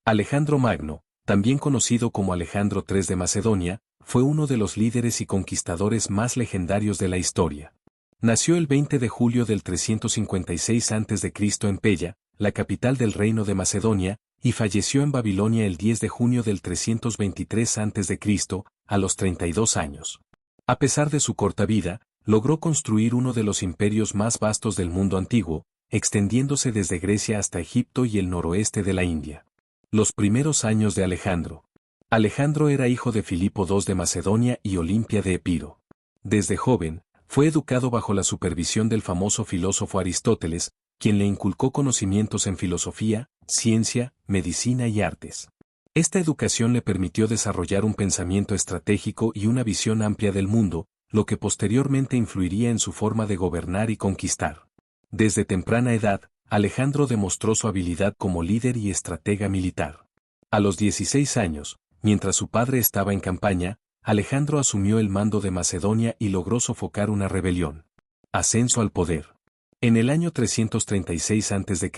Alejandro Magno, también conocido como Alejandro III de Macedonia, fue uno de los líderes y conquistadores más legendarios de la historia. Nació el 20 de julio del 356 a.C. en Pella, la capital del reino de Macedonia, y falleció en Babilonia el 10 de junio del 323 a.C., a los 32 años. A pesar de su corta vida, logró construir uno de los imperios más vastos del mundo antiguo, extendiéndose desde Grecia hasta Egipto y el noroeste de la India. Los primeros años de Alejandro. Alejandro era hijo de Filipo II de Macedonia y Olimpia de Epiro. Desde joven, fue educado bajo la supervisión del famoso filósofo Aristóteles, quien le inculcó conocimientos en filosofía, ciencia, medicina y artes. Esta educación le permitió desarrollar un pensamiento estratégico y una visión amplia del mundo, lo que posteriormente influiría en su forma de gobernar y conquistar. Desde temprana edad, Alejandro demostró su habilidad como líder y estratega militar. A los 16 años, mientras su padre estaba en campaña, Alejandro asumió el mando de Macedonia y logró sofocar una rebelión. Ascenso al poder. En el año 336 a.C.,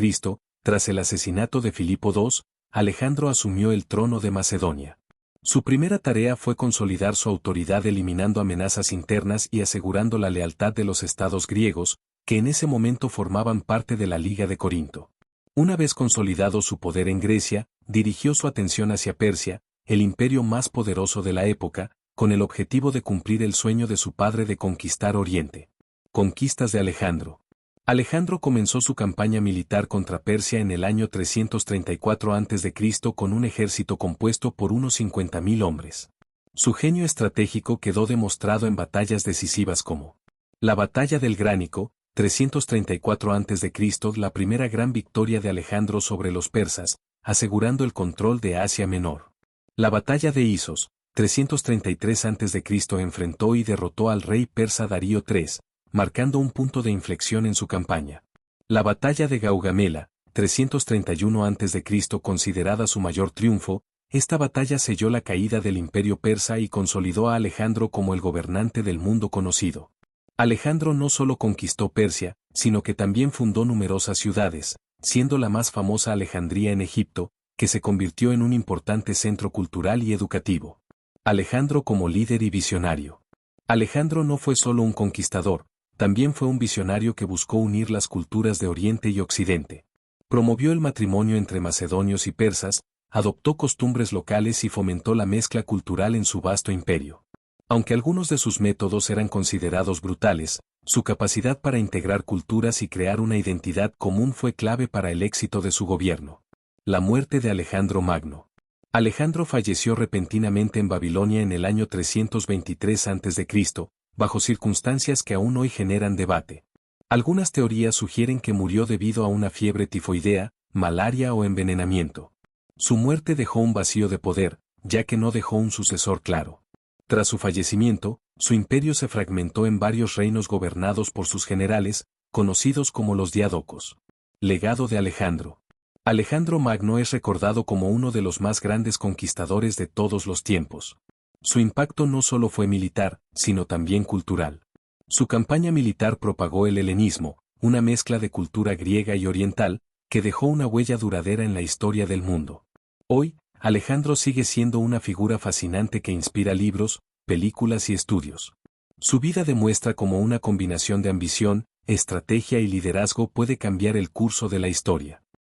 tras el asesinato de Filipo II, Alejandro asumió el trono de Macedonia. Su primera tarea fue consolidar su autoridad eliminando amenazas internas y asegurando la lealtad de los estados griegos, que en ese momento formaban parte de la Liga de Corinto. Una vez consolidado su poder en Grecia, dirigió su atención hacia Persia, el imperio más poderoso de la época, con el objetivo de cumplir el sueño de su padre de conquistar Oriente. Conquistas de Alejandro. Alejandro comenzó su campaña militar contra Persia en el año 334 a.C. con un ejército compuesto por unos 50.000 hombres. Su genio estratégico quedó demostrado en batallas decisivas como la Batalla del Gránico, 334 a.C., la primera gran victoria de Alejandro sobre los persas, asegurando el control de Asia Menor. La Batalla de Isos, 333 a.C. enfrentó y derrotó al rey persa Darío III, marcando un punto de inflexión en su campaña. La Batalla de Gaugamela, 331 a.C., considerada su mayor triunfo, esta batalla selló la caída del imperio persa y consolidó a Alejandro como el gobernante del mundo conocido. Alejandro no solo conquistó Persia, sino que también fundó numerosas ciudades, siendo la más famosa Alejandría en Egipto, que se convirtió en un importante centro cultural y educativo. Alejandro como líder y visionario. Alejandro no fue solo un conquistador, también fue un visionario que buscó unir las culturas de Oriente y Occidente. Promovió el matrimonio entre macedonios y persas, adoptó costumbres locales y fomentó la mezcla cultural en su vasto imperio. Aunque algunos de sus métodos eran considerados brutales, su capacidad para integrar culturas y crear una identidad común fue clave para el éxito de su gobierno. La muerte de Alejandro Magno. Alejandro falleció repentinamente en Babilonia en el año 323 a.C., bajo circunstancias que aún hoy generan debate. Algunas teorías sugieren que murió debido a una fiebre tifoidea, malaria o envenenamiento. Su muerte dejó un vacío de poder, ya que no dejó un sucesor claro. Tras su fallecimiento, su imperio se fragmentó en varios reinos gobernados por sus generales, conocidos como los diádocos. Legado de Alejandro. Alejandro Magno es recordado como uno de los más grandes conquistadores de todos los tiempos. Su impacto no solo fue militar, sino también cultural. Su campaña militar propagó el helenismo, una mezcla de cultura griega y oriental, que dejó una huella duradera en la historia del mundo. Hoy, Alejandro sigue siendo una figura fascinante que inspira libros, películas y estudios. Su vida demuestra cómo una combinación de ambición, estrategia y liderazgo puede cambiar el curso de la historia.